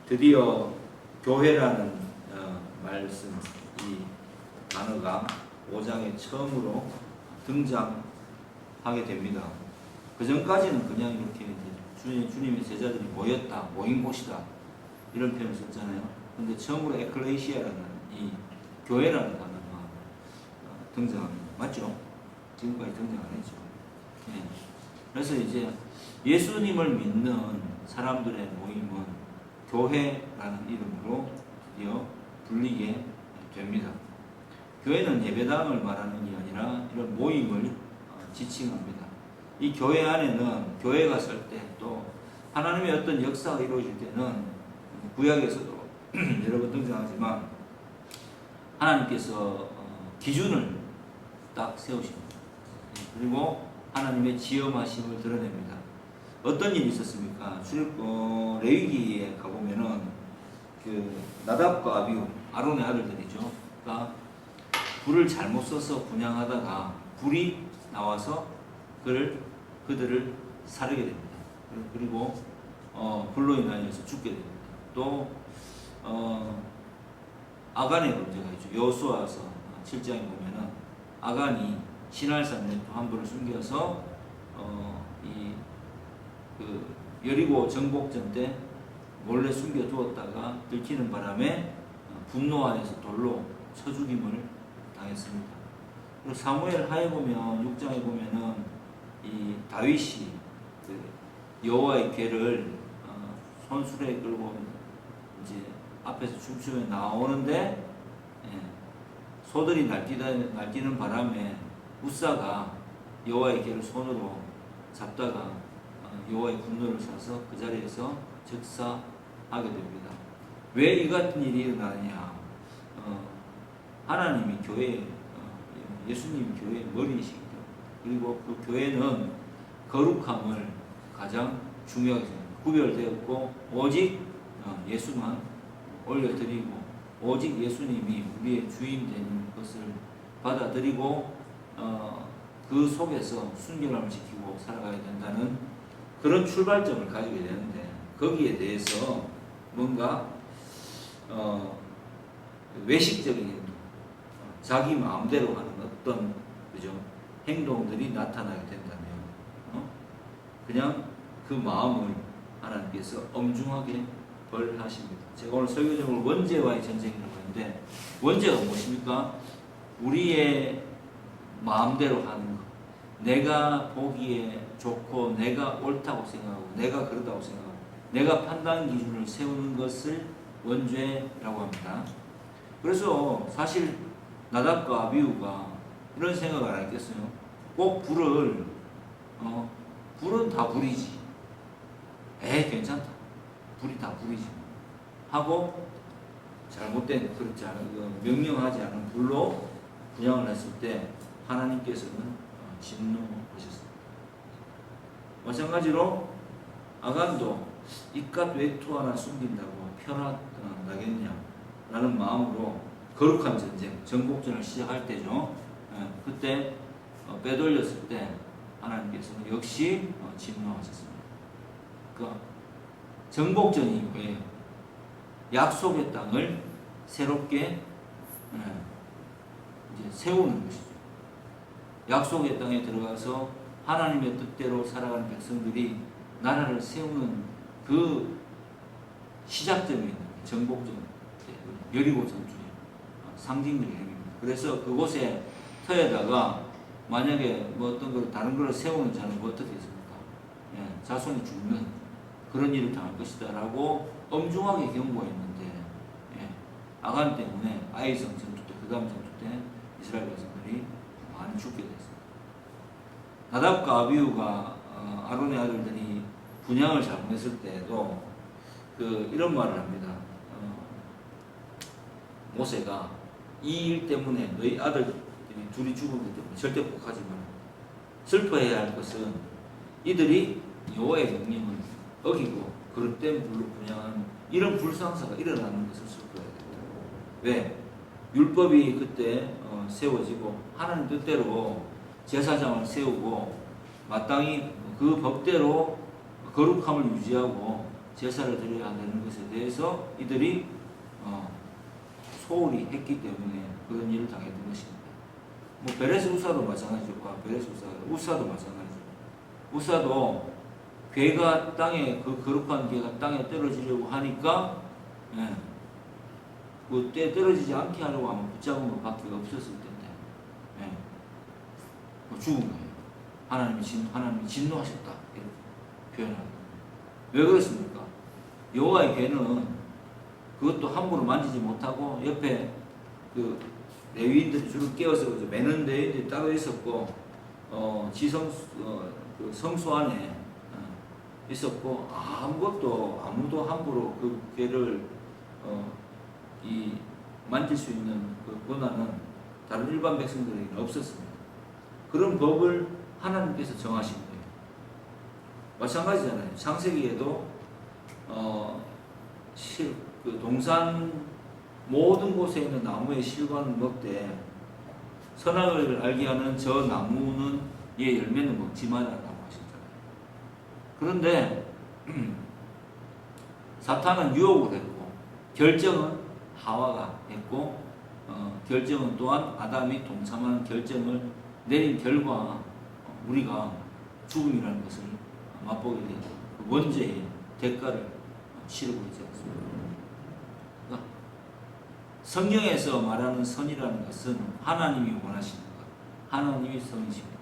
드디어 교회라는 말씀, 이 단어가 5장에 처음으로 등장하게 됩니다. 그 전까지는 그냥 이렇게 주님의 제자들이 모였다, 모인 곳이다 이런 표현을 썼잖아요. 근데 처음으로 에클레시아라는 이 교회라는 단어가 등장합니다. 맞죠? 지금까지 등장 안 했죠. 네. 그래서 이제 예수님을 믿는 사람들의 모임은 교회라는 이름으로 드디어 불리게 됩니다. 교회는 예배당을 말하는 게 아니라 이런 모임을 지칭합니다. 이 교회 안에는 교회가 설 때 또 하나님의 어떤 역사가 이루어질 때는 구약에서도 여러 번 등장하지만 하나님께서 기준을 딱 세우십니다. 그리고 하나님의 지엄하심을 드러냅니다. 어떤 일이 있었습니까? 레위기에 가보면은 그 나답과 아비후, 아론의 아들들이죠. 그러니까 불을 잘못 써서 분향하다가 불이 나와서 그들을 사르게 됩니다. 그리고 불로 인하여서 죽게 됩니다. 또 아간의 문제가 있죠. 여호수아서 7장에 보면은 아간이 시날산 내 함부를 숨겨서 여리고 정복전 때 몰래 숨겨두었다가 들키는 바람에 분노하여서 돌로 쳐 죽임을 당했습니다. 그리고 사무엘 하에 보면 6장에 보면은 이 다윗이 여호와의 궤를 손수레에 끌고 이제 앞에서 춤추며 나오는데 소들이 날뛰는 바람에 우사가 여호와의 궤를 손으로 잡다가 여호와의 분노를 사서 그 자리에서 즉사하게 됩니다. 왜 이 같은 일이 일어나느냐? 하나님이 예수님 교회의 머리이시기 때문에, 그리고 그 교회는 거룩함을 가장 중요하게 생각합니다. 구별되었고 오직 예수만 올려드리고 오직 예수님이 우리의 주인 되는 것을 받아들이고 그 속에서 순결함을 지키고 살아가야 된다는 그런 출발점을 가지게 되는데, 거기에 대해서 뭔가 외식적인 행동, 자기 마음대로 하는 어떤 행동들이 나타나게 된다면 그냥 그 마음을 하나님께서 엄중하게 벌하십니다. 제가 오늘 설교 제목을 원죄와의 전쟁이라고 하는데, 원죄가 무엇입니까? 우리의 마음대로 하는 것, 내가 보기에 좋고 내가 옳다고 생각하고 내가 그러다고 생각하고 내가 판단 기준을 세우는 것을 원죄라고 합니다. 그래서 사실 나답과 아비후가 이런 생각을 안 했겠어요? 꼭 불은 다 불이지. 괜찮다. 불이 다 불이지. 하고 잘못된, 그렇지 않은, 명령하지 않은 불로 분향을 했을 때 하나님께서는 진노하셨습니다. 마찬가지로 아간도 이깟 외투 하나 숨긴다고 편하겠냐 라는 마음으로 거룩한 전쟁, 정복전을 시작할 때죠. 그때 빼돌렸을 때 하나님께서는 역시 진노하셨습니다. 그러니까 정복전이 뭐예요? 약속의 땅을 새롭게 이제 세우는 것이죠. 약속의 땅에 들어가서 하나님의 뜻대로 살아가는 백성들이 나라를 세우는 그 시작점이 있는 정복전, 여리고 전투의 상징적인 의미입니다. 그래서 그곳에 터에다가 만약에 어떤 걸 다른 걸 세우는 자는 어떻게 했습니까? 자손이 죽는 그런 일을 당할 것이다라고 엄중하게 경고했는데, 아간 때문에 아이성 전투 때, 그 다음 전투 때 이스라엘 백성들이 많이 죽게 됐습니다. 나답과 아비후가 아론의 아들들이 분향을 잘못했을 때에도 이런 말을 합니다. 모세가 이 일 때문에 너희 아들들이 둘이 죽었기 때문에 절대 복하지 마라. 슬퍼해야 할 것은 이들이 여호와의 명령을 어기고 그릇된 불로 분향하는 이런 불상사가 일어나는 것을 슬퍼해야 됩니다. 왜? 율법이 그때 세워지고 하나님 뜻대로 제사장을 세우고 마땅히 그 법대로 거룩함을 유지하고 제사를 드려야 한다는 것에 대해서 이들이 소홀히 했기 때문에 그런 일을 당했던 것입니다. 뭐 베레스 우사도 마찬가지죠. 베레스 우사도 마찬가지죠. 우사도 괴가 땅에 그 거룩한 괴가 땅에 떨어지려고 하니까 그때 떨어지지 않게 하려고 하면 붙잡은 것밖에 없었을 텐데 죽은 거예요. 하나님이 진노하셨다 이렇게 표현합니다. 왜 그렇습니까? 여호와의 괴는 그것도 함부로 만지지 못하고 옆에 그 레위인들이 줄을 깨워서 매는 레위인들이 따로 있었고 그 성소 안에 있었고 아무도 함부로 그 괴를 만질 수 있는 그 권한은 다른 일반 백성들에게는 없었습니다. 그런 법을 하나님께서 정하신 거예요. 마찬가지잖아요. 창세기에도 그 동산 모든 곳에 있는 나무의 실과는 먹되 선악을 알게 하는 저 나무는 얘 열매는 먹지 말아라고 하셨잖아요. 그런데 사탄은 유혹을 했고 결정은 하와가 했고 결정은 또한 아담이 동참하는 결정을 내린 결과 우리가 죽음이라는 것을 맛보게 되고 원죄의 대가를 치르고 있지 않습니까? 그러니까 성경에서 말하는 선이라는 것은 하나님이 원하시는 것, 하나님이 선이십니다.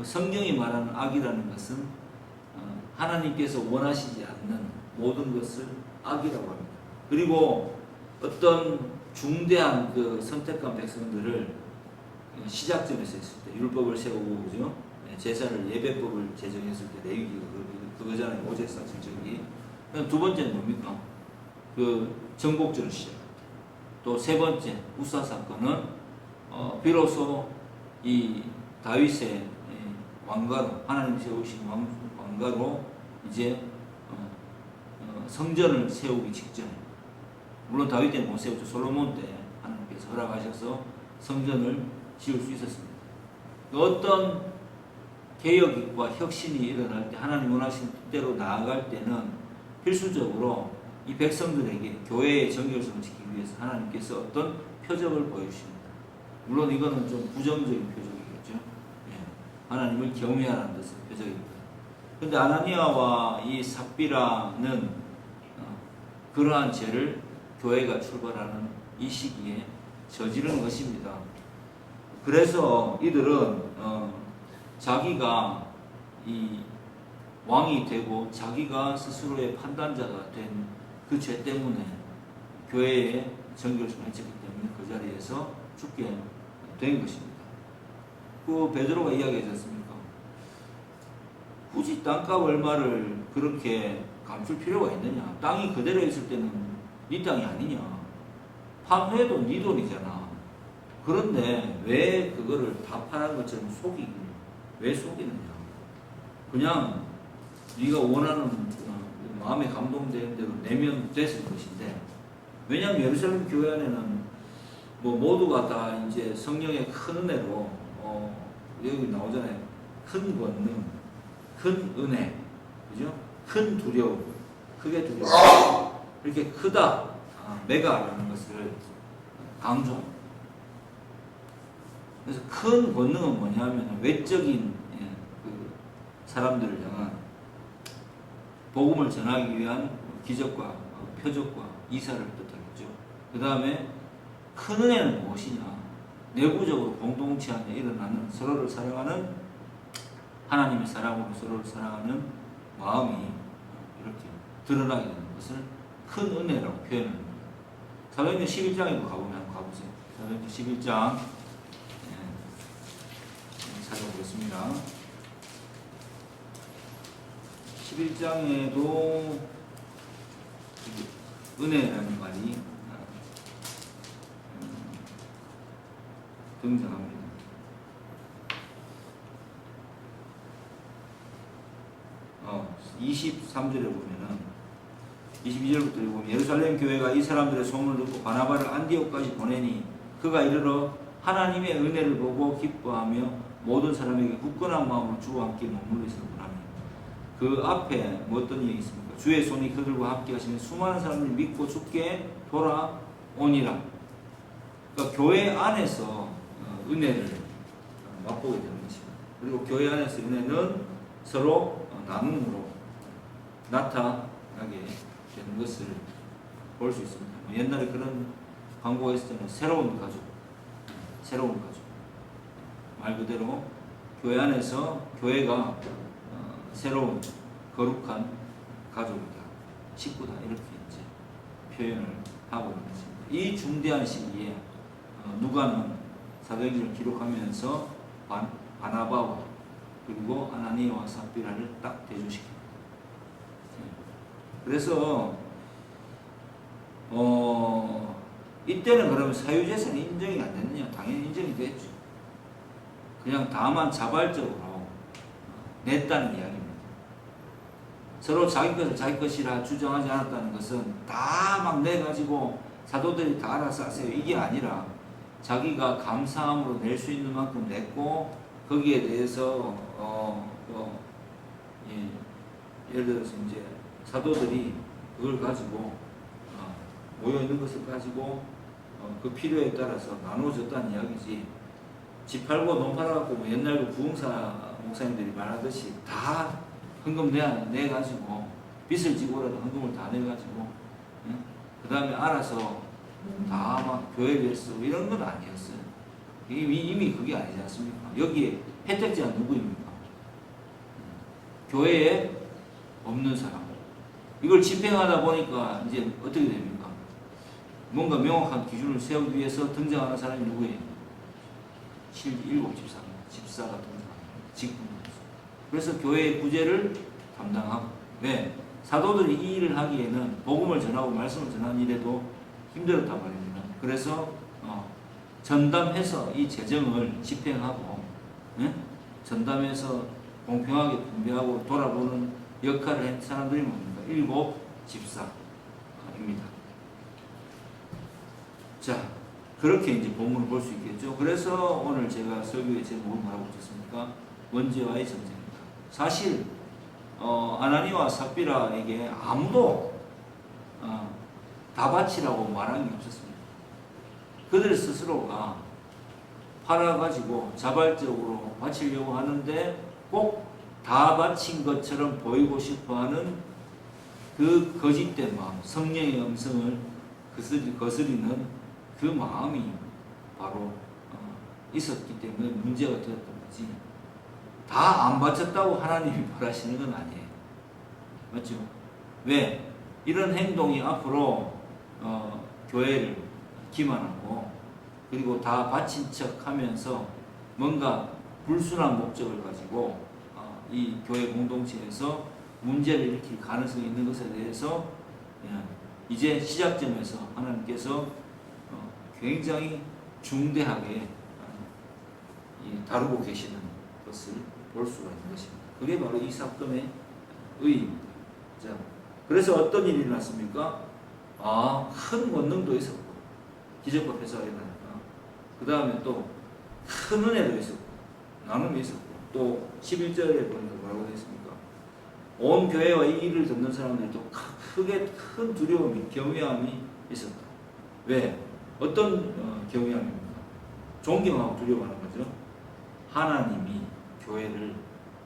성경이 말하는 악이라는 것은 하나님께서 원하시지 않는 모든 것을 악이라고 합니다. 그리고 어떤 중대한 그 선택한 백성들을 시작점에서 했을 때 율법을 세우고 그죠? 제사를 예배법을 제정했을 때 레위기가 그거잖아요. 모세사 정책이. 두 번째는 뭡니까? 그 정복절을 시작합니다. 또 세 번째 우사 사건은 비로소 이 다윗의 왕가로 하나님 세우신 왕가로 이제 성전을 세우기 직전에 물론 다윗 때는 못 세웠죠. 솔로몬 때 하나님께서 허락하셔서 성전을 지을 수 있었습니다. 어떤 개혁과 혁신이 일어날 때 하나님 원하신 뜻대로 나아갈 때는 필수적으로 이 백성들에게 교회의 정결성을 지키기 위해서 하나님께서 어떤 표적을 보여주십니다. 물론 이거는 좀 부정적인 표적이겠죠. 하나님을 경외하라는 뜻의 표적입니다. 그런데 아나니아와 이 삽비라는 그러한 죄를 교회가 출발하는 이 시기에 저지른 것입니다. 그래서 이들은 자기가 이 왕이 되고 자기가 스스로의 판단자가 된 그 죄 때문에 교회의 정결성을 해쳤기 때문에 그 자리에서 죽게 된 것입니다. 그 베드로가 이야기하지 않습니까? 굳이 땅값 얼마를 그렇게 감출 필요가 있느냐? 땅이 그대로 있을 때는 네 땅이 아니냐? 판회도 네 돈이잖아. 그런데 왜 그거를 다 파란 것처럼 왜 속이느냐? 그냥 네가 원하는 마음에 감동되는 대로 내면 됐을 것인데, 왜냐하면 예루살렘 교회 안에는 뭐 모두가 다 이제 성령의 큰 은혜로 여기 나오잖아요. 큰 권능, 큰 은혜, 그죠? 큰 두려움, 크게 두려움, 이렇게 크다, 메가라는 것을 강조합니다. 그래서 큰 권능은 뭐냐면 외적인 그 사람들을 향한 복음을 전하기 위한 기적과 표적과 이사를 뜻하겠죠. 그 다음에 큰 은혜는 무엇이냐? 내부적으로 공동체 안에 일어나는 서로를 사랑하는 하나님의 사랑으로 서로를 사랑하는 마음이 이렇게 드러나게 되는 것을 큰 은혜라고 표현합니다. 사도행전 11장에도 한번 가보세요. 사도행전 11장 찾아보겠습니다. 11장에도 은혜라는 말이 등장합니다. 어, 23절에 보면은 22절부터 보면 예루살렘 교회가 이 사람들의 소문을 듣고 바나바를 안디옥까지 보내니 그가 이르러 하나님의 은혜를 보고 기뻐하며 모든 사람에게 굳건한 마음으로 주와 함께 머물러 있었구나. 그 앞에 뭐 어떤 얘기 있습니까? 주의 손이 그들과 함께 하시면 수많은 사람들이 믿고 죽게 돌아오니라. 그러니까 교회 안에서 은혜를 맛보게 되는 것입니다. 그리고 교회 안에서 은혜는 서로 나눔으로 나타나게 되는 것을 볼 수 있습니다. 옛날에 그런 광고가 있었잖아요. 새로운 가족. 말 그대로 교회 안에서 교회가 새로운 거룩한 가족이다, 식구다, 이렇게 이제 표현을 하고 있는 것입니다. 이 중대한 시기에 누가는 사도행전을 기록하면서 바나바와 그리고 아나니아와 삽비라를 딱 대조시킵니다. 그래서 이때는 그러면 사유재산이 인정이 안 됐느냐? 당연히 인정이 됐죠. 그냥 다만 자발적으로 냈다는 이야기입니다. 서로 자기 것을 자기 것이라 주장하지 않았다는 것은 다 막 내가지고 사도들이 다 알아서 하세요, 이게 아니라 자기가 감사함으로 낼 수 있는 만큼 냈고, 거기에 대해서 예를 들어서 이제 사도들이 그걸 가지고 모여 있는 것을 가지고 그 필요에 따라서 나눠줬다는 이야기지. 집 팔고 논 팔아갖고 뭐 옛날 그 부흥사 목사님들이 말하듯이 다 헌금 내가지고 빚을 지고라도 헌금을 다 내가지고 그 다음에 알아서 다 막 교회 위해서 이런 건 아니었어요. 이미 그게 아니지 않습니까? 여기에 혜택자는 누구입니까? 교회에 없는 사람. 이걸 집행하다 보니까 이제 어떻게 됩니까? 뭔가 명확한 기준을 세우기 위해서 등장하는 사람이 누구예요? 7, 7 집사가 등장합니다. 직분으로서. 그래서 교회의 구제를 담당하고, 왜? 사도들이 이 일을 하기에는 복음을 전하고 말씀을 전하는 일에도 힘들었단 말입니다. 그래서 전담해서 이 재정을 집행하고, 전담해서 공평하게 분배하고 돌아보는 역할을 한 사람들이 뭡니까? 7 집사입니다. 자, 그렇게 이제 본문을 볼 수 있겠죠. 그래서 오늘 제가 설교의 제목을 뭐라고 붙였습니까? 원죄와의 전쟁입니다. 사실 아나니와 삽비라에게 아무도 다 바치라고 말한 게 없었습니다. 그들 스스로가 팔아가지고 자발적으로 바치려고 하는데 꼭 다 바친 것처럼 보이고 싶어하는 그 거짓된 마음, 성령의 음성을 거스리는 그 마음이 바로 있었기 때문에 문제가 되었던 거지. 다 안 바쳤다고 하나님이 벌하시는 건 아니에요. 맞죠? 왜? 이런 행동이 앞으로 교회를 기만하고, 그리고 다 바친 척 하면서 뭔가 불순한 목적을 가지고 이 교회 공동체에서 문제를 일으킬 가능성이 있는 것에 대해서 이제 시작점에서 하나님께서 굉장히 중대하게 다루고 계시는 것을 볼 수가 있는 것입니다. 그게 바로 이 사건의 의의입니다. 자, 그래서 어떤 일이 일어났습니까? 큰 권능도 있었고, 기적과 표사가 일어나니까. 그 다음에 또 큰 은혜도 있었고, 나눔이 있었고, 또 11절에 보니까 뭐라고 되어 있습니까? 온 교회와 이 일을 듣는 사람들도 크게 큰 두려움이, 경외함이 있었다. 왜? 어떤 경외함입니까? 존경하고 두려워하는 거죠. 하나님이 교회를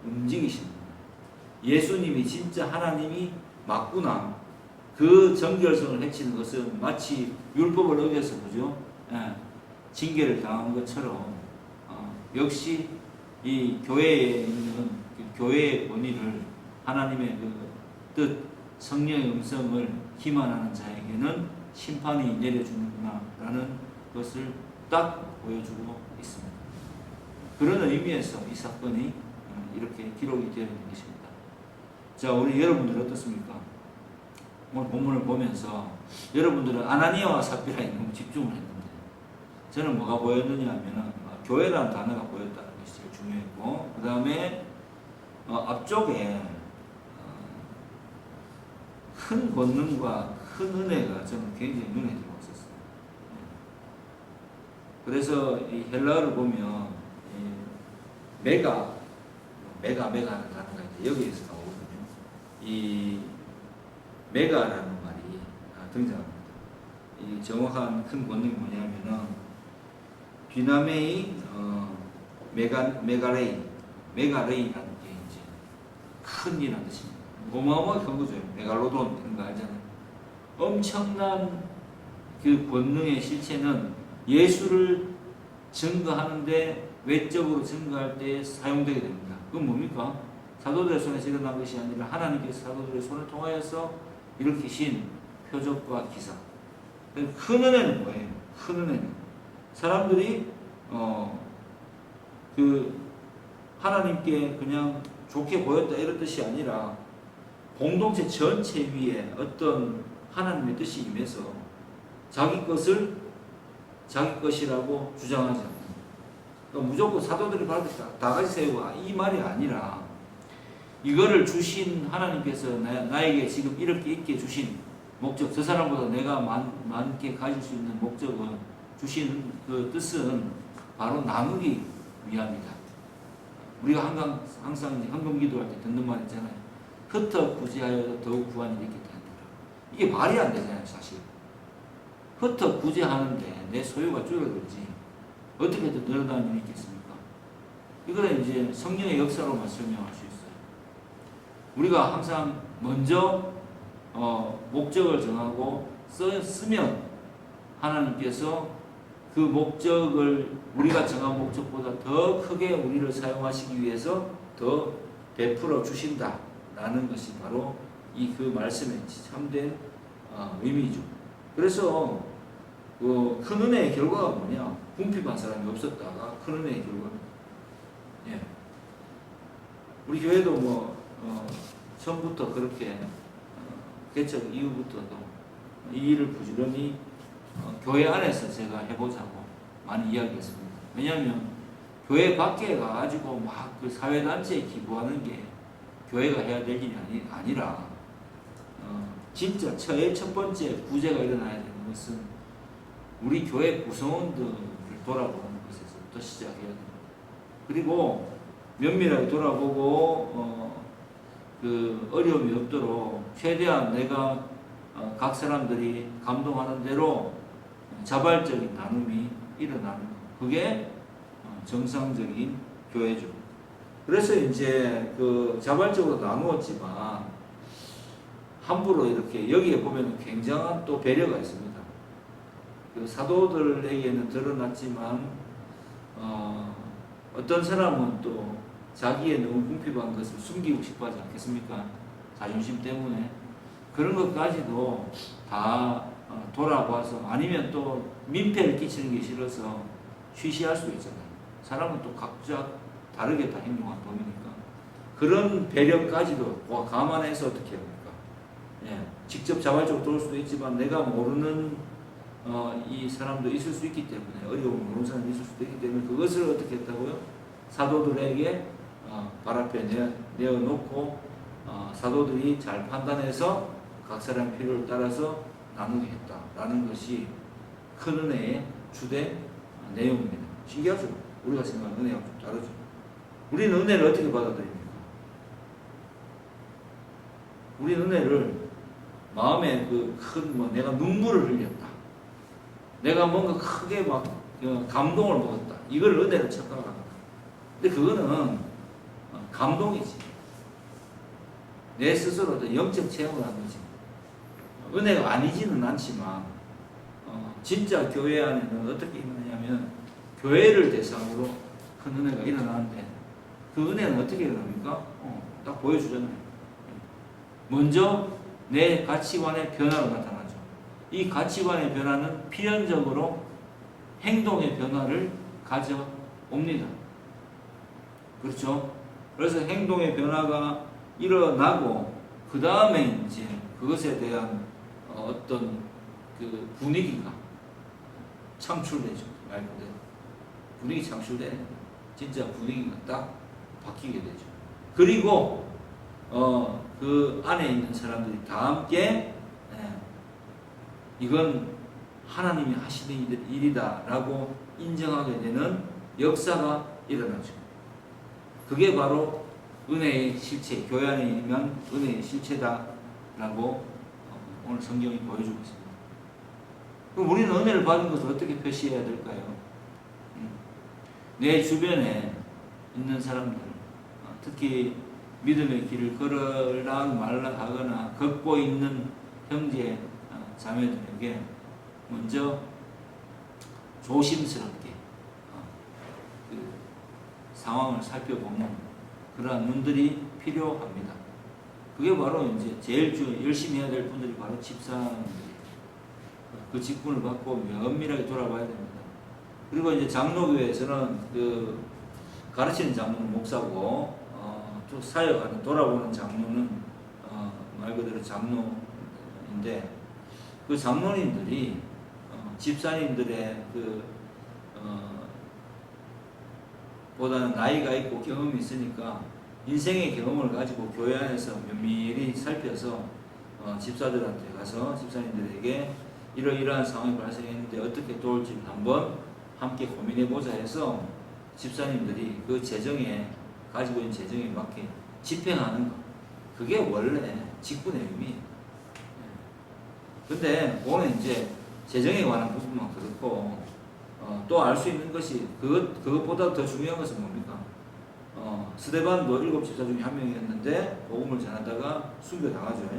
움직이시는 거예요. 예수님이 진짜 하나님이 맞구나. 그 정결성을 해치는 것은 마치 율법을 어겨서 그죠? 징계를 당한 것처럼 역시 이 교회에 있는 교회의 권위를, 하나님의 그 뜻, 성령의 음성을 기만하는 자에게는 심판이 내려주는구나라는 것을 딱 보여주고 있습니다. 그런 의미에서 이 사건이 이렇게 기록이 되어 있는 것입니다. 자, 우리 여러분들 어떻습니까? 오늘 본문을 보면서 여러분들은 아나니아와 삽비라에 너무 집중을 했는데, 저는 뭐가 보였느냐 하면은 교회라는 단어가 보였다는 것이 제일 중요했고, 그 다음에 앞쪽에 큰 권능과 큰 은혜가 저는 굉장히 눈에 들어왔었어요. 그래서 이 헬라어를 보면 메가라는 단어가 이제 여기에서 나오거든요. 이 메가라는 말이 등장합니다. 이 정확한 큰 권능이 뭐냐면은 비나메이 메가레이라는 게 이제 큰 일이라는 뜻입니다. 어마어마하게 큰 거죠. 메갈로돈 이런 거 알잖아요. 엄청난 그 권능의 실체는 예수를 증거하는데 외적으로 증거할 때 사용되게 됩니다. 그건 뭡니까? 사도들의 손에서 일어난 것이 아니라 하나님께서 사도들의 손을 통하여서 일으키신 표적과 기사. 큰 은혜는 뭐예요? 큰 은혜는 사람들이 그 하나님께 그냥 좋게 보였다 이런 뜻이 아니라 공동체 전체 위에 어떤 하나님의 뜻이 임해서 자기 것을 자기 것이라고 주장하지 않는. 그러니까 무조건 사도들이 받았다 다 같이 세우고 이 말이 아니라 이거를 주신 하나님께서 나에게 지금 이렇게 있게 주신 목적, 저 사람보다 내가 많게 가질 수 있는 목적은 주신 그 뜻은 바로 나누기 위함이다. 우리가 항상 헌금 기도할 때 듣는 말 있잖아요. 흩어 구제하여 더욱 구하니 이렇게 되느라. 이게 말이 안 되잖아요, 사실. 흩어 구제하는데 내 소유가 줄어들지 어떻게 더 늘어나는 일이 있겠습니까? 이거는 이제 성령의 역사로만 설명할 수 있어요. 우리가 항상 먼저 목적을 정하고 쓰면 하나님께서 그 목적을 우리가 정한 목적보다 더 크게 우리를 사용하시기 위해서 더 베풀어 주신다라는 것이 바로 이 그 말씀의 참된 의미죠. 그래서 큰 은혜의 결과가 뭐냐? 궁핍한 사람이 없었다가 큰 은혜의 결과입니다. 예. 우리 교회도 처음부터 그렇게 개척 이후부터도 이 일을 부지런히 교회 안에서 제가 해보자고 많이 이야기했습니다. 왜냐하면 교회 밖에 가가지고 막 그 사회단체에 기부하는 게 교회가 해야 될 일이 아니라 진짜 첫 번째 구제가 일어나야 되는 것은 우리 교회 구성원들을 돌아보는 것에서부터 시작해야 됩니다. 그리고 면밀하게 돌아보고 그 어려움이 없도록 최대한 내가 각 사람들이 감동하는 대로 자발적인 나눔이 일어나는 것. 그게 정상적인 교회죠. 그래서 이제 그 자발적으로 나누었지만 함부로 이렇게 여기에 보면 굉장한 또 배려가 있습니다. 그 사도들에게는 드러났지만 어떤 사람은 또 자기의 너무 궁핍한 것을 숨기고 싶어 하지 않겠습니까? 자존심 때문에. 그런 것까지도 다 돌아봐서 아니면 또 민폐를 끼치는 게 싫어서 쉬쉬할 수 있잖아요. 사람은 또 각자 다르게 다 행동한 법이니까. 그런 배려까지도 감안해서 어떻게 합니까? 예, 직접 자발적으로 도울 수도 있지만 내가 모르는 이 사람도 있을 수 있기 때문에 어려움을 모르는 사람이 있을 수도 있기 때문에 그것을 어떻게 했다고요? 사도들에게 발 앞에 내어놓고 사도들이 잘 판단해서 각 사람의 필요를 따라서 나누게 했다라는 것이 큰 은혜의 주된 내용입니다. 신기하죠? 우리가 생각하는 은혜와 좀 다르죠? 우리는 은혜를 어떻게 받아들입니까? 우리는 은혜를 마음에 내가 눈물을 흘렸다. 내가 뭔가 크게 막 감동을 먹었다. 이걸 은혜를 착각합니다. 근데 그거는 감동이지. 내 스스로도 영적 체험을 한 거지. 은혜가 아니지는 않지만 진짜 교회 안에는 어떻게 있느냐면 교회를 대상으로 큰 은혜가 일어나는데 그 은혜는 어떻게 일어납니까? 딱 보여주잖아요. 먼저 내 가치관의 변화가 나타나죠. 이 가치관의 변화는 필연적으로 행동의 변화를 가져옵니다. 그렇죠? 그래서 행동의 변화가 일어나고 그 다음에 이제 그것에 대한 어떤 그 분위기가 창출되죠. 말 그대로 분위기 창출되는 진짜 분위기가 딱 바뀌게 되죠. 그리고 그 안에 있는 사람들이 다 함께 이건 하나님이 하시는 일이다라고 인정하게 되는 역사가 일어나죠. 그게 바로 은혜의 실체, 교회 안에 있는 은혜의 실체다라고 오늘 성경이 보여주고 있습니다. 그럼 우리는 은혜를 받은 것을 어떻게 표시해야 될까요? 내 주변에 있는 사람들, 특히 믿음의 길을 걸으락 말락 하거나 걷고 있는 형제 자매들에게 먼저 조심스럽게 그 상황을 살펴보는 그러한 눈들이 필요합니다. 그게 바로 이제 제일 열심히 해야 될 분들이 바로 집사님들이에요. 그 직분을 받고 면밀하게 돌아봐야 됩니다. 그리고 이제 장로교회에서는 그 가르치는 장로는 목사고, 또 사역하는 돌아보는 장로는 말 그대로 장로인데, 그 장로님들이 집사님들의 보다는 나이가 있고 경험이 있으니까 인생의 경험을 가지고 교회 안에서 면밀히 살펴서 집사들한테 가서 집사님들에게 이러이러한 상황이 발생했는데 어떻게 도울지 한번 함께 고민해보자 해서 집사님들이 그 재정에 가지고 있는 재정에 맞게 집행하는 것, 그게 원래 직분의 의미예요. 근데 오늘 이제 재정에 관한 부분만 그렇고 또 알 수 있는 것이 그것보다 더 중요한 것은 뭡니까? 스데반도 7 집사 중에 한 명이었는데 복음을 전하다가 순교당하죠.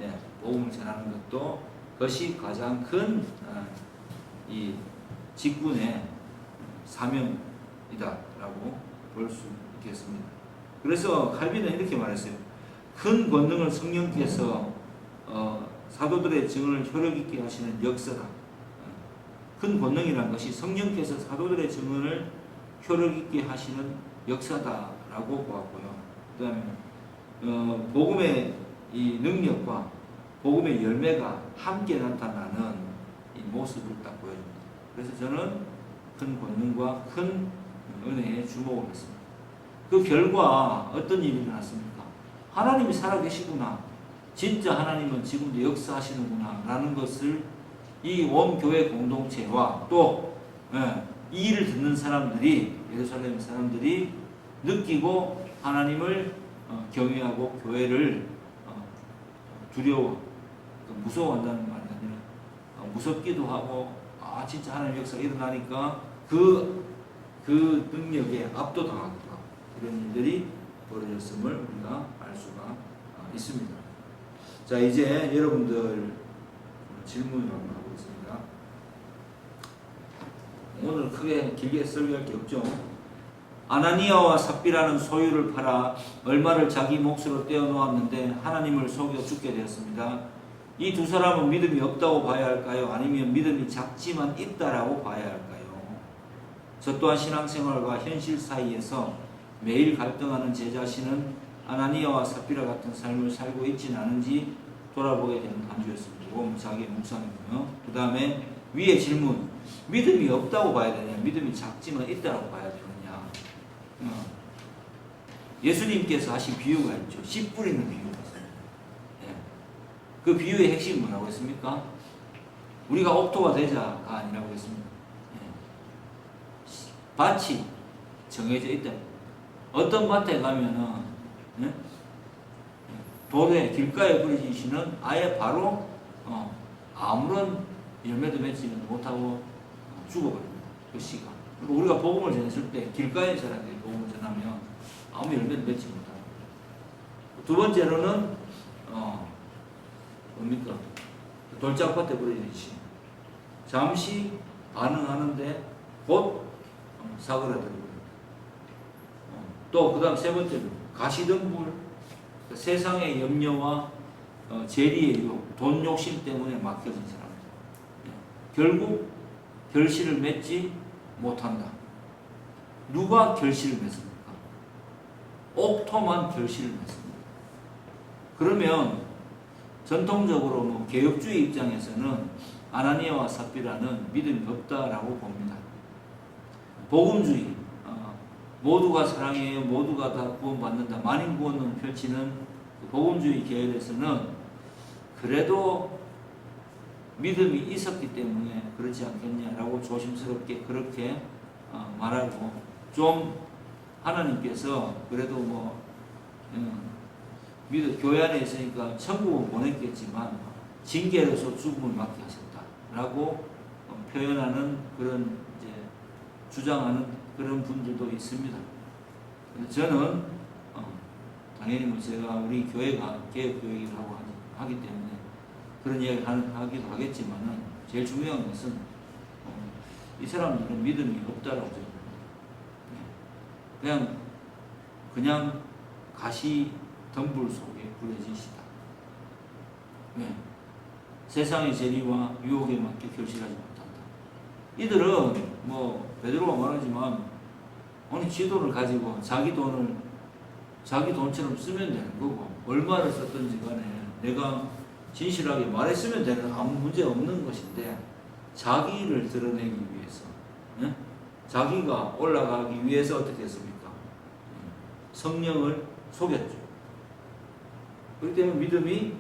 예, 복음을 전하는 것도 그것이 가장 큰 이 직분의 사명이다라고 볼 수 있겠습니다. 그래서 칼빈은 이렇게 말했어요. 큰 권능을 성령께서 사도들의 증언을 효력 있게 하시는 역사다. 큰 권능이라는 것이 성령께서 사도들의 증언을 효력 있게 하시는 역사다라고 보았고요. 그 다음에 복음의 이 능력과 복음의 열매가 함께 나타나는 이 모습을 딱 보여줍니다. 그래서 저는 큰 권능과 큰 은혜에 주목을 했습니다. 그 결과 어떤 일이 일어났습니까? 하나님이 살아계시구나, 진짜 하나님은 지금도 역사하시는구나 라는 것을 이 온 교회 공동체와 또 이 일을 듣는 사람들이, 예루살렘 사람들이 느끼고 하나님을 경외하고 교회를 두려워, 무서워한다는 말이 아니라 무섭기도 하고, 진짜 하나님 역사가 일어나니까 그 능력에 압도당하기도 하고, 이런 일들이 벌어졌음을 우리가 알 수가 있습니다. 자, 이제 여러분들 질문을 한번 하고 있습니다. 오늘 크게 길게 설교할 게 없죠. 아나니아와 삽비라는 소유를 팔아 얼마를 자기 몫으로 떼어놓았는데 하나님을 속여 죽게 되었습니다. 이 두 사람은 믿음이 없다고 봐야 할까요? 아니면 믿음이 작지만 있다라고 봐야 할까요? 저 또한 신앙생활과 현실 사이에서 매일 갈등하는 제 자신은 아나니아와 삽비라 같은 삶을 살고 있지는 않은지 돌아보게 되는 한 주였습니다. 이건 자기의 묵상이고요. 그 다음에 위의 질문, 믿음이 없다고 봐야 되냐, 믿음이 작지만 있다고 봐야 되느냐. 예수님께서 하신 비유가 있죠. 씨 뿌리는 비유가 있어요. 그 비유의 핵심이 뭐라고 했습니까? 우리가 옥토가 되자가 아니라고 했습니다. 밭이 정해져 있다. 어떤 밭에 가면은 돌에 길가에 뿌려지시는 아예 바로 아무런 열매도 맺지는 못하고 죽어버립니다. 그 씨가. 그리고 우리가 복음을 전했을 때 길가에 사람들이 복음을 전하면 아무 열매도 맺지 못합니다. 두 번째로는 뭡니까? 돌짝밭에 뿌려지듯이 잠시 반응하는데 곧 사그라들고, 또 그 다음 세 번째로 가시덤불, 세상의 염려와 재리의 유혹, 돈 욕심 때문에 맡겨진 사람들, 결국 결실을 맺지 못한다. 누가 결실을 맺습니까? 옥토만 결실을 맺습니다. 그러면 전통적으로 뭐 개혁주의 입장에서는 아나니아와 삽비라는 믿음이 없다라고 봅니다. 복음주의, 모두가 사랑해요, 모두가 다 구원받는다, 만인 구원을 펼치는 복음주의 계열에서는 그래도 믿음이 있었기 때문에 그렇지 않겠냐라고 조심스럽게 그렇게 말하고, 좀 하나님께서 그래도 뭐 교회 안에 있으니까 천국은 보냈겠지만 징계로서 죽음을 맞게 하셨다라고 표현하는 그런 이제 주장하는 그런 분들도 있습니다. 저는 당연히 뭐 제가 우리 교회가 개혁교회를 하기 때문에 그런 이야기를 하기도 하겠지만은 제일 중요한 것은 이 사람들은 믿음이 없다라고 저는 그냥 가시 덤불 속에 부러지시다. 세상의 재리와 유혹에 맞게 결실하지 못한다. 이들은 뭐 베드로가 말하지만 아니 지도를 가지고 자기 돈처럼 쓰면 되는 거고 얼마를 썼든지 간에 내가 진실하게 말했으면 되는 아무 문제 없는 것인데 자기를 드러내기 위해서 자기가 올라가기 위해서 어떻게 했습니까? 성령을 속였죠. 그렇기 때문에 믿음이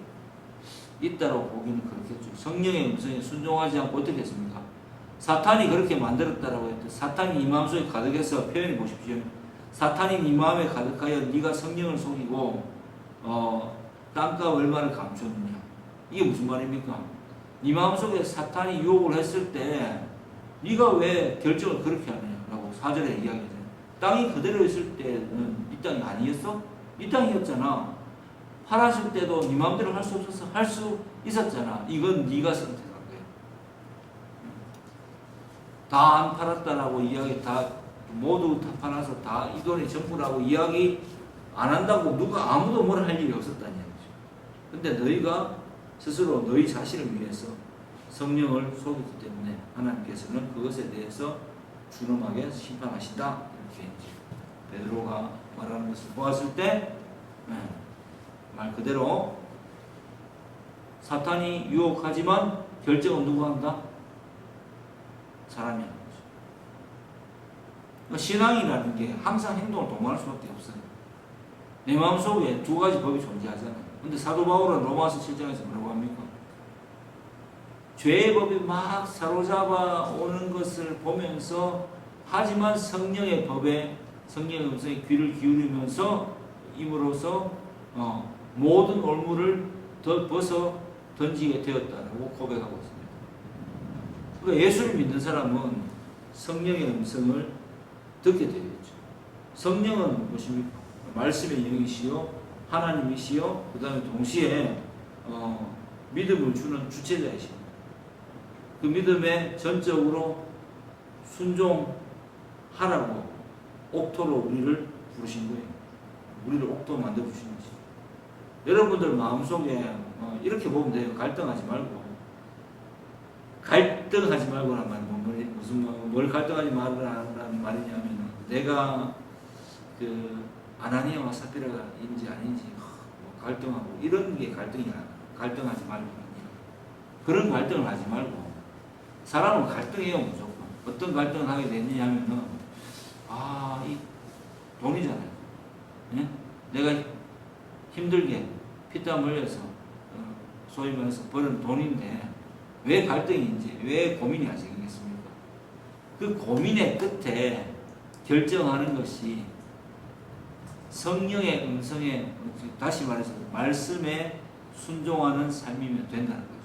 있다고 보기는 그렇겠죠. 성령의 음성에 순종하지 않고 어떻게 했습니까? 사탄이 그렇게 만들었다라고 했죠. 사탄이 네 마음속에 가득해서 표현해 보십시오. 사탄이 네 마음에 가득하여 네가 성령을 속이고 땅값 얼마를 감추느냐. 이게 무슨 말입니까? 네 마음속에 사탄이 유혹을 했을 때 네가 왜 결정을 그렇게 하느냐라고 4절에 이야기하잖아요. 땅이 그대로 있을 때는 이 땅이 아니었어? 이 땅이었잖아. 팔았을 때도 네 마음대로 할 수 없어서 할 수 있었잖아. 이건 네가 선택한 거야. 다 안 팔았다라고 이야기 모두 다 팔아서 다 이 돈이 전부라고 이야기 안 한다고 누가 아무도 뭐라 할 일이 없었다는 얘기죠. 근데 너희가 스스로 너희 자신을 위해서 성령을 속였기 때문에 하나님께서는 그것에 대해서 준엄하게 심판하신다. 이렇게 이제 베드로가 말하는 것을 보았을 때 말 그대로 사탄이 유혹하지만 결정은 누가 한다? 사람이 하는 거죠. 신앙이라는 게 항상 행동을 동반할 수밖에 없어요. 내 마음속에 두 가지 법이 존재하잖아요. 근데 사도 바울은 로마서 7장에서 뭐라고 합니까? 죄의 법이 막 사로잡아 오는 것을 보면서 하지만 성령의 법에 성령의 음성에 귀를 기울이면서 임으로써 모든 올무를 벗어 던지게 되었다라고 고백하고 있습니다. 그러니까 예수를 믿는 사람은 성령의 음성을 듣게 되겠죠. 성령은 무엇입니까? 말씀의 영이시요 하나님이시요 그 다음에 동시에 믿음을 주는 주체자이십니다. 그 믿음에 전적으로 순종하라고 옥토로 우리를 부르신 거예요. 우리를 옥토 만들어 주신 거죠. 여러분들 마음속에 이렇게 보면 돼요. 갈등하지 말고 갈등하지 말고란 말은 뭘 갈등하지 말라는 말이냐면 내가 그 아나니아와 삽비라인지 아닌지 갈등하고 이런 게 갈등이야. 갈등하지 말고 그런 갈등을 하지 말고 사람은 갈등해요. 무조건 어떤 갈등을 하게 되느냐 하면은 이 돈이잖아요. 예? 내가 힘들게 피땀 흘려서 소위 말해서 버는 돈인데 왜 갈등인지 왜 고민이 생기겠습니까? 그 고민의 끝에 결정하는 것이 성령의 음성에 다시 말해서 말씀에 순종하는 삶이면 된다는 거죠.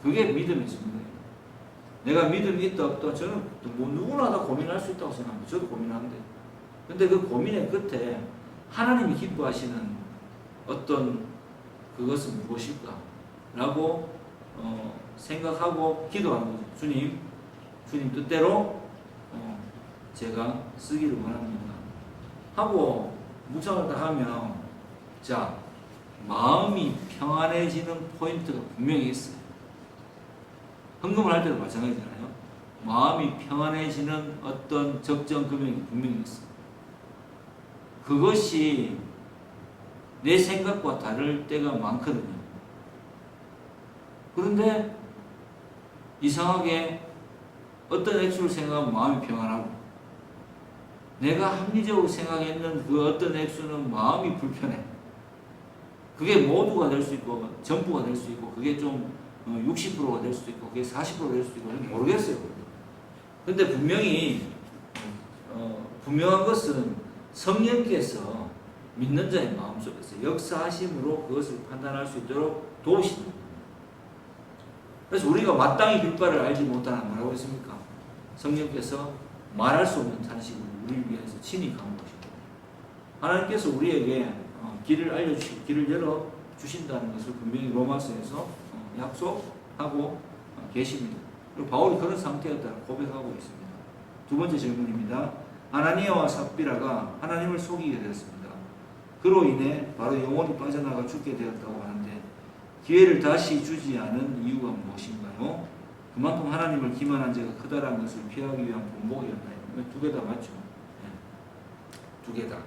그게 믿음의 증거예요. 내가 믿음이 있다 없다 저는 뭐 누구나 다 고민할 수 있다고 생각합니다. 저도 고민하는데 근데 그 고민의 끝에 하나님이 기뻐하시는 어떤 그것은 무엇일까? 라고 생각하고 기도하는 거죠. 주님 뜻대로 제가 쓰기를 원합니다. 하고 묵상을 다 하면 자 마음이 평안해지는 포인트가 분명히 있어요. 헌금을 할 때도 마찬가지잖아요. 마음이 평안해지는 어떤 적정 금액이 분명히 있어요. 그것이 내 생각과 다를 때가 많거든요. 그런데 이상하게 어떤 액수를 생각하면 마음이 평안하고 내가 합리적으로 생각했는 그 어떤 액수는 마음이 불편해. 그게 모두가 될 수 있고 전부가 될 수 있고 그게 좀 60%가 될 수도 있고 그게 40%가 될 수도 있고 모르겠어요. 근데 분명히 분명한 것은 성령께서 믿는 자의 마음속에서 역사하심으로 그것을 판단할 수 있도록 도우시는 겁니다. 그래서 우리가 마땅히 빌바를 알지 못하는 뭐라고 했습니까? 성령께서 말할 수 없는 탄식으로 우리를 위해서 친히 강구하시고 하나님께서 우리에게 길을 알려주시고 길을 열어주신다는 것을 분명히 로마서에서 약속하고 계십니다. 그리고 바울이 그런 상태였다고 고백하고 있습니다. 두 번째 질문입니다. 아나니아와 삽비라가 하나님을 속이게 되었습니다. 그로 인해 바로 영혼이 빠져나가 죽게 되었다고 하는데 기회를 다시 주지 않은 이유가 무엇인가요? 그만큼 하나님을 기만한 죄가 크다라는 것을 피하기 위한 본보기였나요? 두 개 다 맞죠? 네. 두 개 다.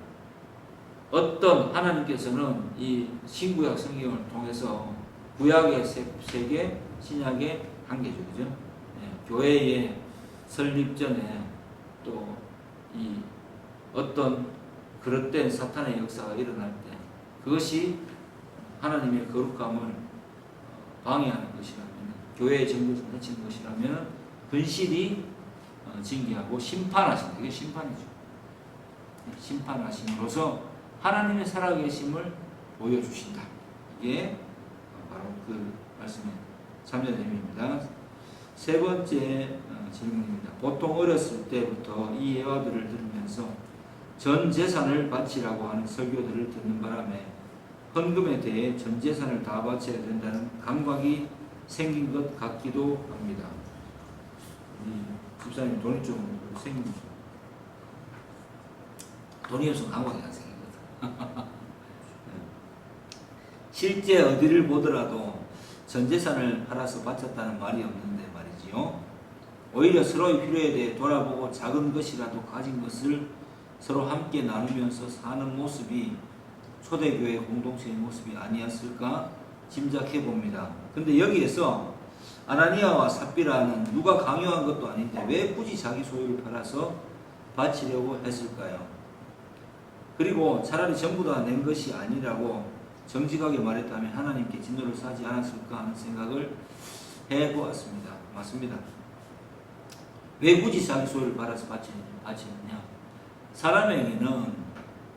어떤 하나님께서는 이 신구약 성경을 통해서 구약의 세 개, 신약의 한 개죠, 그죠? 네. 교회의 설립 전에 또 이 어떤 그릇된 사탄의 역사가 일어날 때 그것이 하나님의 거룩함을 방해하는 것이라면 교회의 정결을 해치는 것이라면 근실이 징계하고 심판하신다. 이게 심판이죠. 심판하심으로써 하나님의 살아계심을 보여주신다. 이게 바로 그 말씀의 3절 의미입니다. 세 번째 질문입니다. 보통 어렸을 때부터 이 예화들을 들으면서 전 재산을 바치라고 하는 설교들을 듣는 바람에 헌금에 대해 전 재산을 다 바쳐야 된다는 감각이 생긴 것 같기도 합니다. 집사님 돈이 좀 생긴 돈이 없으면 감각이 안 생기거든. 실제 어디를 보더라도 전 재산을 팔아서 바쳤다는 말이 없는데 말이지요. 오히려 서로의 필요에 대해 돌아보고 작은 것이라도 가진 것을 서로 함께 나누면서 사는 모습이 초대교회 공동체의 모습이 아니었을까 짐작해 봅니다. 근데 여기에서 아나니아와 삽비라는 누가 강요한 것도 아닌데 왜 굳이 자기 소유를 팔아서 바치려고 했을까요? 그리고 차라리 전부 다 낸 것이 아니라고 정직하게 말했다면 하나님께 진노를 사지 않았을까 하는 생각을 해보았습니다. 맞습니다. 왜 굳이 자기 소유를 팔아서 바치느냐? 사람에게는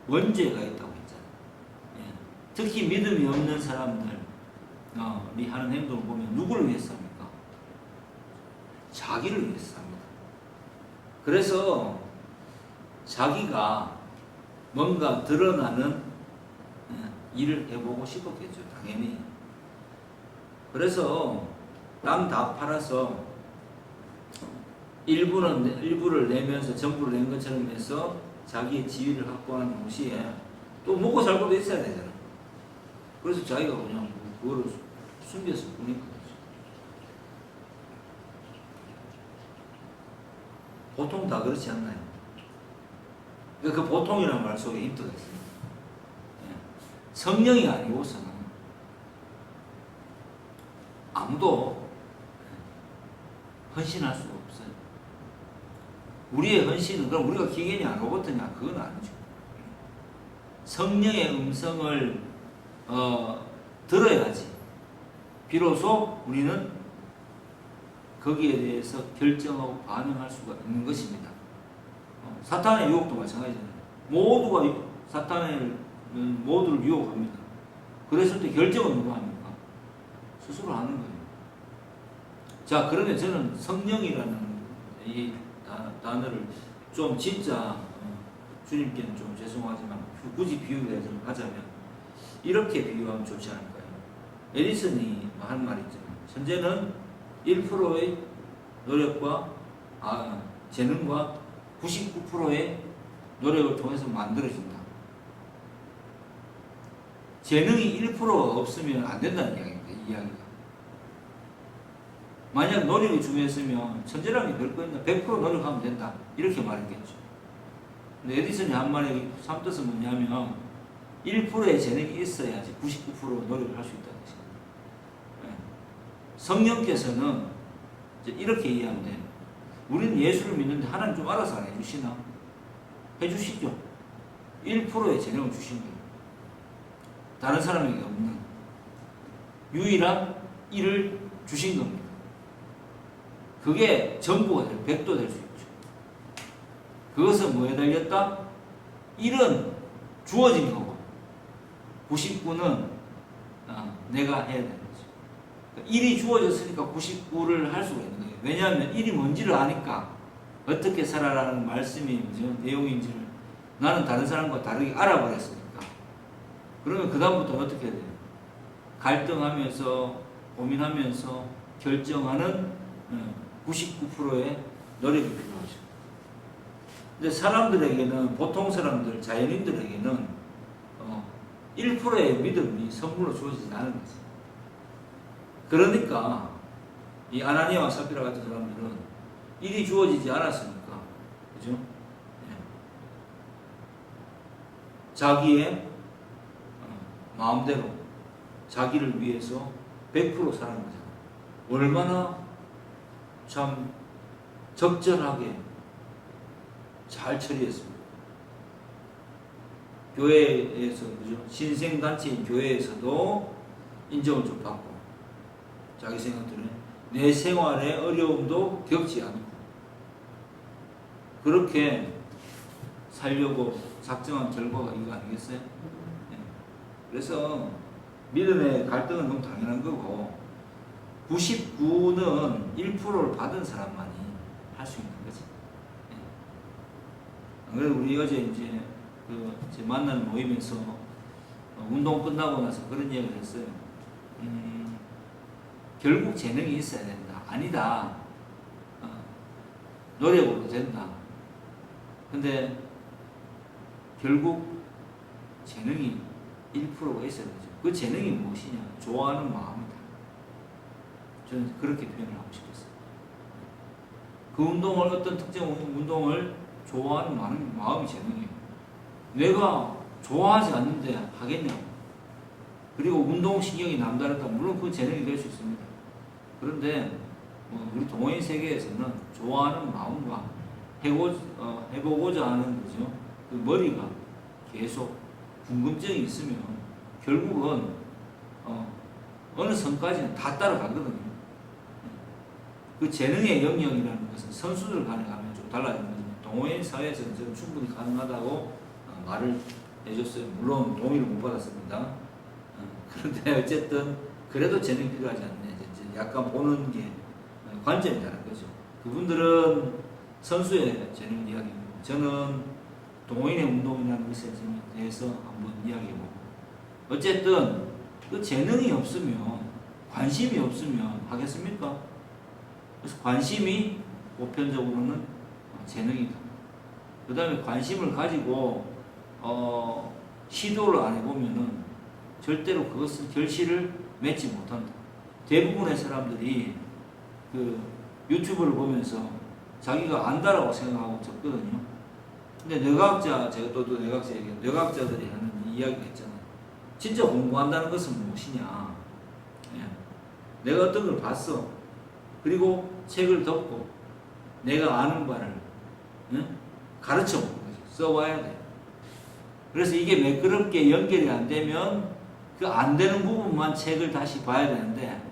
원죄가 있다고 했잖아요. 예. 특히 믿음이 없는 사람들이 하는 행동을 보면 누구를 위해서 합니까? 자기를 위해서 합니다. 그래서 자기가 뭔가 드러나는 일을 해보고 싶었겠죠. 당연히. 그래서 땅 다 팔아서 일부를 내면서 전부를 낸 것처럼 해서 자기의 지위를 확보한 동시에 또 먹고 살고도 있어야 되잖아. 그래서 자기가 그냥 그거를 숨겼을 뿐이거든요. 보통 다 그렇지 않나요? 그 보통이라는 말 속에 힘도 있습니다. 성령이 아니고서는 아무도 헌신할 수가 없어요. 우리의 헌신은 그럼 우리가 기계냐 로봇이냐 그건 아니죠. 성령의 음성을 들어야지 비로소 우리는 거기에 대해서 결정하고 반응할 수가 있는 것입니다. 사탄의 유혹도 마찬가지잖아요. 모두가 사탄의 모두를 유혹합니다. 그랬을 때 결정은 누가 합니까? 스스로 하는 거예요. 자, 그러면 저는 성령이라는 이 단어를 좀 진짜 주님께는 좀 죄송하지만 굳이 비유를 하자면 이렇게 비유하면 좋지 않을까요? 에디슨이 한 말이 있잖아요. 현재는 1%의 노력과 재능과 99%의 노력을 통해서 만들어진다. 재능이 1%가 없으면 안 된다는 이야기입니다. 이 이야기가. 만약 노력이 중요했으면 천재라는 게 별거 있나? 100% 노력하면 된다. 이렇게 말했겠죠. 근데 에디슨이 한 말의 삼뜻은 뭐냐면 1%의 재능이 있어야지 99% 노력을 할 수 있다는 것입니다. 성령께서는 이렇게 이해하면 돼요. 우리는 예수를 믿는데 하나님 좀 알아서 안 해주시나? 해주시죠. 1%의 재능을 주신 거예요. 다른 사람에게 없는 유일한 일을 주신 겁니다. 그게 전부가 될, 100도 될 수 있죠. 그것은 뭐에 달렸다? 일은 주어진 거고 99는 내가 해야 되는 거죠. 그러니까 일이 주어졌으니까 99를 할 수가 있는 거예요. 왜냐하면 일이 뭔지를 아니까 어떻게 살아라는 말씀이 무슨 내용인지를 나는 다른 사람과 다르게 알아버렸으니까. 그러면 그 다음부터 어떻게 해야 돼요? 갈등하면서 고민하면서 결정하는 99%의 노력이 필요하죠. 근데 사람들에게는, 보통 사람들, 자연인들에게는 1%의 믿음이 선물로 주어지지 않은 거죠. 그러니까 이 아나니아와 삽비라 같은 사람들은 일이 주어지지 않았으니까, 그죠? 자기의 마음대로 자기를 위해서 100% 사는 거잖아. 얼마나 참 적절하게 잘 처리했습니다. 교회에서, 그죠? 신생단체인 교회에서도 인정을 좀 받고, 자기 생각들은 내 생활의 어려움도 겪지 않고, 그렇게 살려고 작정한 결과가 이거 아니겠어요? 네. 그래서 믿음의 갈등은 너무 당연한 거고, 99는 1%를 받은 사람만이 할 수 있는 거지. 네. 안 그래도 우리 어제 이제 제 만나는 모임에서 운동 끝나고 나서 그런 얘기를 했어요. 결국 재능이 있어야 된다. 아니다. 노력으로 된다. 근데 결국 재능이 1%가 있어야 되죠. 그 재능이 무엇이냐? 좋아하는 마음이다. 저는 그렇게 표현을 하고 싶었어요. 그 운동을, 어떤 특정 운동을 좋아하는 마음이 재능이에요. 내가 좋아하지 않는데 하겠냐고. 그리고 운동신경이 남다르다. 물론 그 재능이 될 수 있습니다. 그런데 우리 동호인 세계에서는 좋아하는 마음과 해보고자 하는 거죠. 그 머리가 계속 궁금증이 있으면 결국은 어느 선까지는 다 따라가거든요. 그 재능의 영역이라는 것은 선수들 간에 가면 좀 달라지는 거죠. 동호인 사회에서는 저는 충분히 가능하다고 말을 해줬어요. 물론 동의를 못 받았습니다. 그런데 어쨌든 그래도 재능이 필요하지 않냐. 이제 약간 보는 게 관점이라는 거죠. 그분들은 선수의 재능 이야기입니다. 저는 동호인의 운동이라는 것에 대해서 한번 이야기해보고, 어쨌든 그 재능이 없으면, 관심이 없으면 하겠습니까? 그래서 관심이 보편적으로는 재능이다. 그 다음에 관심을 가지고 시도를 안 해보면은 절대로 그것을 결실을 맺지 못한다. 대부분의 사람들이 그 유튜브를 보면서 자기가 안다라고 생각하고 적거든요. 근데 뇌과학자, 제가 또 뇌과학자 얘기해요. 뇌과학자들이 하는 이야기가 있잖아요. 진짜 공부한다는 것은 무엇이냐. 내가 어떤 걸 봤어. 그리고 책을 덮고 내가 아는 바를 가르쳐 보는 거지. 써와야 돼. 그래서 이게 매끄럽게 연결이 안 되면 그 안 되는 부분만 책을 다시 봐야 되는데,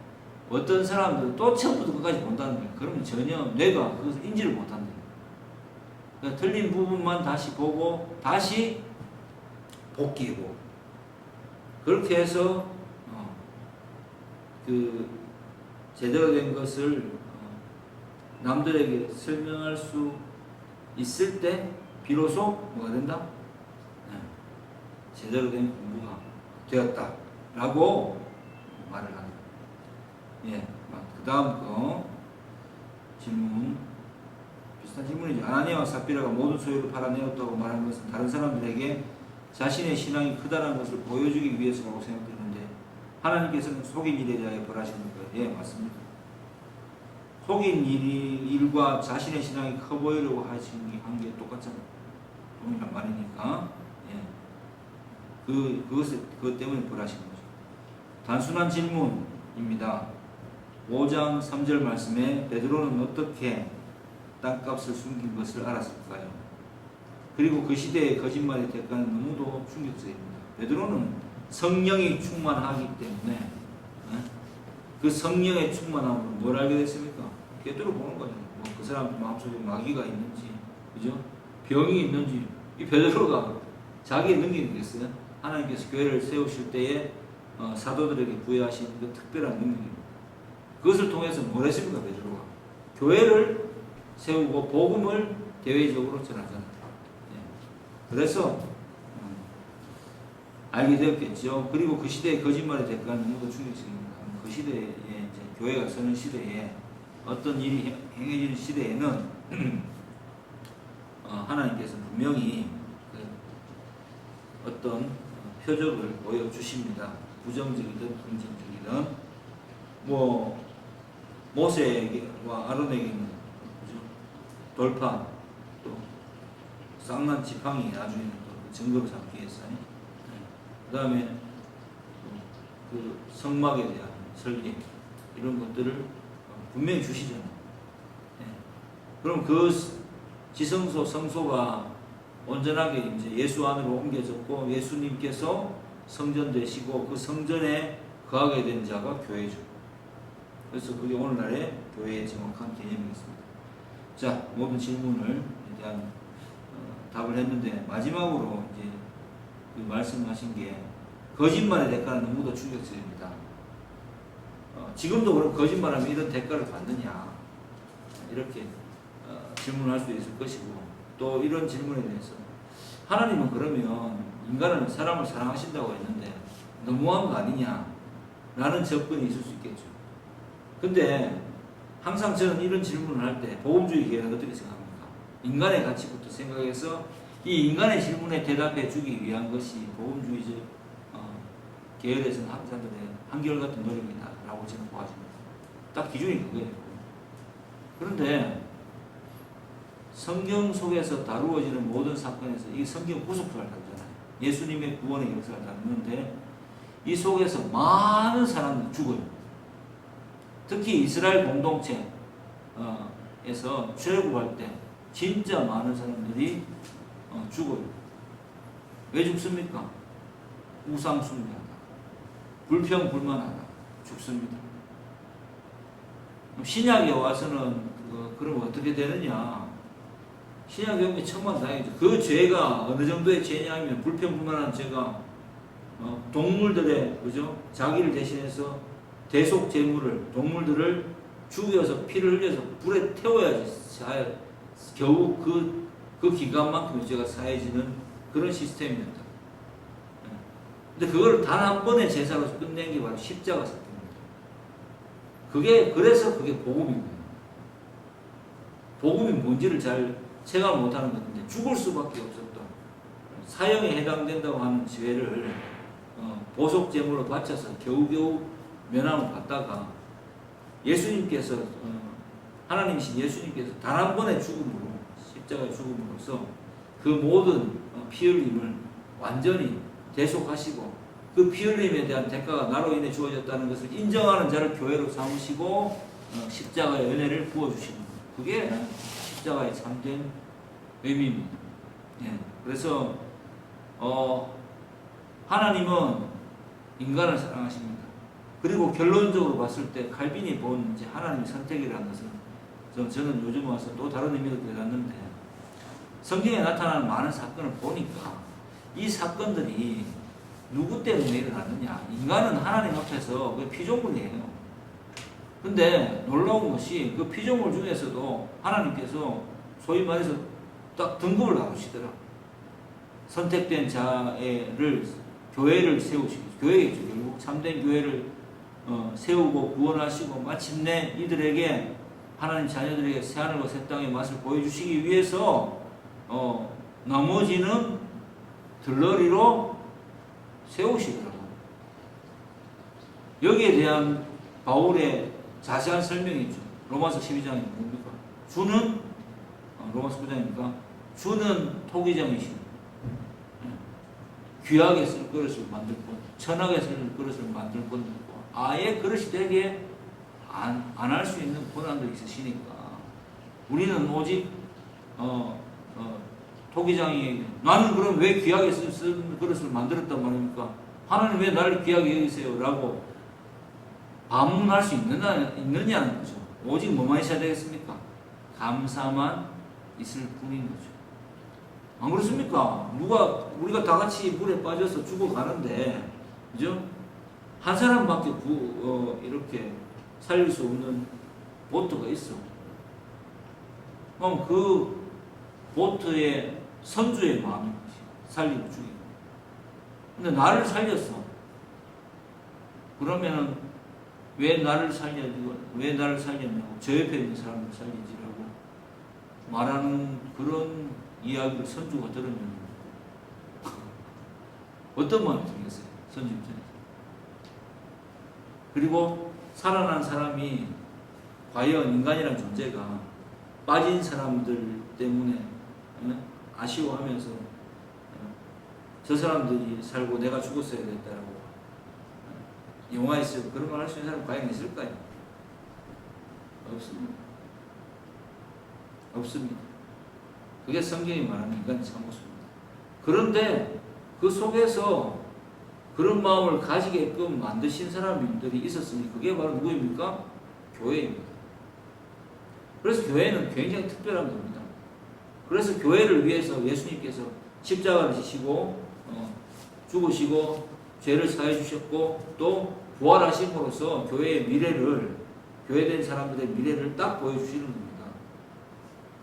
어떤 사람들은 또 처음부터 끝까지 본다는 거예요. 그러면 전혀 뇌가 그것을 인지를 못한다. 그러니까 틀린 부분만 다시 보고 다시 복기하고, 그렇게 해서 그 제대로 된 것을 남들에게 설명할 수 있을 때 비로소 뭐가 된다? 제대로 된 공부가 되었다라고 말을 합니다. 그 다음 거 질문, 비슷한 질문이죠. 아나니아와 삽비라가 모든 소유를 팔아내었다고 말한 것은 다른 사람들에게 자신의 신앙이 크다는 것을 보여주기 위해서라고 생각되는데, 하나님께서는 속인 일에 대하여 벌하시는 거예요. 맞습니다. 속인 일과 자신의 신앙이 커 보이려고 하시는 게 한 게 똑같잖아요. 동일한 말이니까. 그것 때문에 벌하시는 거죠. 단순한 질문입니다. 5장 3절 말씀에 베드로는 어떻게 땅값을 숨긴 것을 알았을까요? 그리고 그 시대의 거짓말의 대가는 너무도 충격적입니다. 베드로는 성령이 충만하기 때문에 그 성령의 충만함으로 뭘 알게 됐습니까? 꿰뚫어 보는 거죠. 그 사람 마음속에 마귀가 있는지, 그죠? 병이 있는지. 이 베드로가 자기의 능력이겠어요? 하나님께서 교회를 세우실 때에 사도들에게 부여하신 그 특별한 능력입니다. 그것을 통해서 뭘 했습니까? 베드로가 교회를 세우고 복음을 대외적으로 전하잖아요. 그래서 알게 되었겠죠. 그리고 그 시대의 거짓말의 대가는 너무도 충격적입니다. 그 시대에 이제 교회가 서는 시대에 어떤 일이 행해지는 시대에는 하나님께서 분명히 어떤 표적을 보여주십니다. 부정적이든 긍정적이든 뭐 모세와 아론에게는 돌파 또 쌍난 지팡이 나중에는 또 증거로 삼기 위해서 그 다음에 그 성막에 대한 설계 이런 것들을 분명히 주시잖아요. 그럼 그 지성소 성소가 온전하게 이제 예수 안으로 옮겨졌고 예수님께서 성전 되시고 그 성전에 거하게 된 자가 교회죠. 그래서 그게 오늘날의 교회의 정확한 개념이겠습니다. 자, 모든 질문을 대한 답을 했는데 마지막으로 이제 그 말씀하신 게 거짓말의 대가는 너무도 충격적입니다. 지금도 그럼 거짓말하면 이런 대가를 받느냐 이렇게 질문할 수 있을 것이고 또 이런 질문에 대해서 하나님은 그러면 인간은 사람을 사랑하신다고 했는데 너무한 거 아니냐 라는 접근이 있을 수 있겠죠. 근데 항상 저는 이런 질문을 할 때 복음주의 계열은 어떻게 생각합니까? 인간의 가치부터 생각해서 이 인간의 질문에 대답해 주기 위한 것이 복음주의적 계열에서는 학자들의 한결같은 노력이다라고 저는 보아집니다. 딱 기준이 그거예요. 그런데 성경 속에서 다루어지는 모든 사건에서 이 성경 구속사를 다루잖아요. 예수님의 구원의 역사를 다루는데 이 속에서 많은 사람들이 죽어요. 특히 이스라엘 공동체에서 출애굽할 때 진짜 많은 사람들이 죽어요. 왜 죽습니까? 우상 숭배하다, 불평불만하다 죽습니다. 신약에 와서는 그럼 어떻게 되느냐? 신약에 오면 천만다행이죠. 그 죄가 어느 정도의 죄냐면 불평불만한 죄가 동물들의 그죠? 자기를 대신해서 대속 제물을 동물들을 죽여서 피를 흘려서 불에 태워야지 겨우 그 기간만큼의 죄가 사해지는 그런 시스템입니다. 근데 그걸 단 한 번의 제사로 끝낸 게 바로 십자가 사건입니다. 그래서 그게 복음입니다. 복음이 뭔지를 잘 체감 못하는 것인데 죽을 수밖에 없었던 사형에 해당된다고 하는 죄를 보속 제물로 바쳐서 겨우겨우 면함을 받다가 예수님께서 하나님이신 예수님께서 단 한 번의 죽음으로 십자가의 죽음으로써 그 모든 피 흘림을 완전히 대속하시고 그 피 흘림에 대한 대가가 나로 인해 주어졌다는 것을 인정하는 자를 교회로 삼으시고 십자가의 은혜를 부어주시는 거예요. 그게 십자가의 참된 의미입니다. 예. 그래서 하나님은 인간을 사랑하십니다. 그리고 결론적으로 봤을 때 칼빈이 본 이제 하나님의 선택이라는 것은 저는 요즘 와서 또 다른 의미로 깨닫는데 성경에 나타나는 많은 사건을 보니까 이 사건들이 누구 때문에 일어났느냐? 인간은 하나님 앞에서 그 피조물이에요. 근데 놀라운 것이 그 피조물 중에서도 하나님께서 소위 말해서 딱 등급을 나누시더라. 선택된 자를 교회를 세우시고 교회겠죠. 결국 참된 교회를 세우고 구원하시고 마침내 이들에게 하나님 자녀들에게 새하늘과 새 땅의 맛을 보여주시기 위해서 나머지는 들러리로 세우시더라고요. 여기에 대한 바울의 자세한 설명이 있죠. 로마서 12장이 뭡니까? 주는 로마서 9장이니까 주는 토기장이신 귀하게 쓸 그릇을 만들 것, 천하게 쓸 그릇을 만들 것, 아예 그릇이 되게 안 할 수 있는 권한도 있으시니까 우리는 오직 토기장이 나는 그럼 왜 귀하게 쓴 그릇을 만들었단 말입니까? 하나님 왜 나를 귀하게 여기세요? 라고 반문할 수 있느냐는 거죠. 오직 뭐만 있어야 되겠습니까? 감사만 있을 뿐인 거죠. 안 그렇습니까? 우리가 다 같이 물에 빠져서 죽어가는데, 그죠? 한 사람밖에 이렇게 살릴 수 없는 보트가 있어. 그럼 그 보트의 선주의 마음인 것이 살리고 죽이고. 근데 나를 살렸어. 그러면은 왜 나를 살렸냐고, 저 옆에 있는 사람을 살리지라고 말하는 그런 이야기를 선주가 들으면 어떤 마음이 들겠어요? 선주 입장에서. 그리고 살아난 사람이 과연 인간이라는 존재가 빠진 사람들 때문에 아쉬워하면서 저 사람들이 살고 내가 죽었어야 됐다라고 영화에서 그런 말 할 수 있는 사람 과연 있을까요? 없습니다. 없습니다. 그게 성경이 말하는 인간의 참모습입니다. 그런데 그 속에서 그런 마음을 가지게끔 만드신 사람들이 있었으니 그게 바로 누구입니까? 교회입니다. 그래서 교회는 굉장히 특별한 겁니다. 그래서 교회를 위해서 예수님께서 십자가를 지시고 죽으시고 죄를 사해 주셨고 또 부활하심으로써 교회의 미래를, 교회된 사람들의 미래를 딱 보여주시는 겁니다.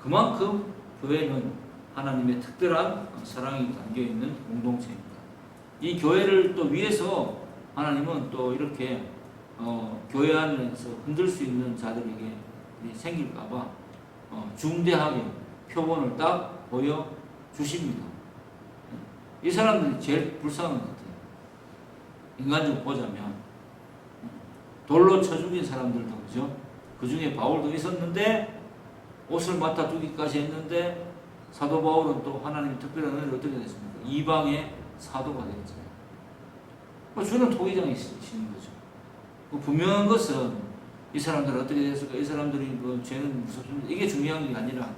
그만큼 교회는 하나님의 특별한 사랑이 담겨있는 공동체입니다. 이 교회를 또 위해서 하나님은 또 이렇게 교회 안에서 흔들 수 있는 자들에게 생길까봐 중대하게 표본을 딱 보여주십니다. 이 사람들이 제일 불쌍한 것 같아요. 인간적으로 보자면 돌로 쳐 죽인 사람들도 그죠? 그 중에 바울도 있었는데 옷을 맡아 두기까지 했는데 사도 바울은 또 하나님의 특별한 은혜를 어떻게 됐습니까? 이방의 사도가 되었잖아요. 주는 토기장이시는 거죠. 분명한 것은 이 사람들 어떻게 됐을까? 이 사람들이 뭐 죄는 무섭습니다. 이게 중요한 게 아니라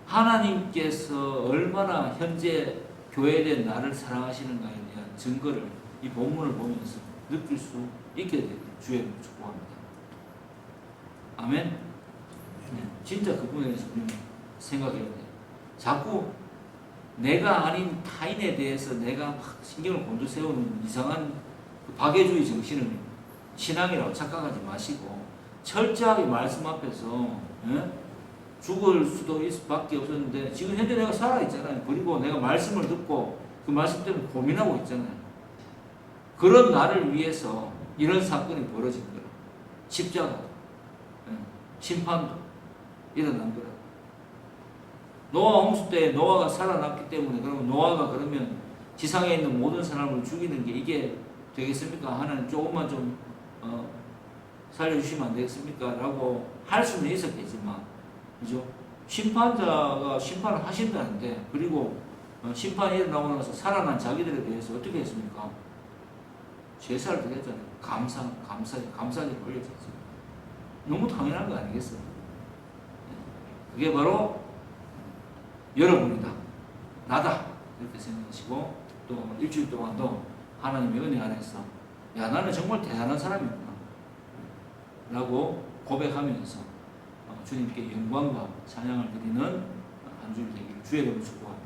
하나님께서 얼마나 현재 교회에 대한 나를 사랑하시는가에 대한 증거를 이 본문을 보면서 느낄 수 있게 되길 주의 축복합니다. 아멘. 네, 진짜 그 부분에 대해서 우리는 생각해야 돼요. 자꾸 내가 아닌 타인에 대해서 내가 막 신경을 곤두세우는 이상한 그 박애주의 정신을 신앙이라고 착각하지 마시고 철저하게 말씀 앞에서 죽을 수도 있을 밖에 없었는데 지금 현재 내가 살아있잖아요. 그리고 내가 말씀을 듣고 그 말씀 때문에 고민하고 있잖아요. 그런 나를 위해서 이런 사건이 벌어진 거예요. 십자가, 심판도 일어난 거예요. 노아 홍수 때 노아가 살아났기 때문에 그러면 노아가 그러면 지상에 있는 모든 사람을 죽이는 게 이게 되겠습니까? 하나님 조금만 좀 살려주시면 안 되겠습니까? 라고 할 수는 있었겠지만 그죠? 심판자가 심판을 하신다는데 그리고 심판이 일어나고 나서 살아난 자기들에 대해서 어떻게 했습니까? 제사를 드렸잖아요. 감사를 올려줬어요. 너무 당연한 거 아니겠어요? 그게 바로 여러분이다. 나다. 이렇게 생각하시고 또 일주일 동안도 하나님의 은혜 안에서 야 나는 정말 대단한 사람이구나 라고 고백하면서 주님께 영광과 찬양을 드리는 한 주일 되기를 주의 이름으로 축복합니다.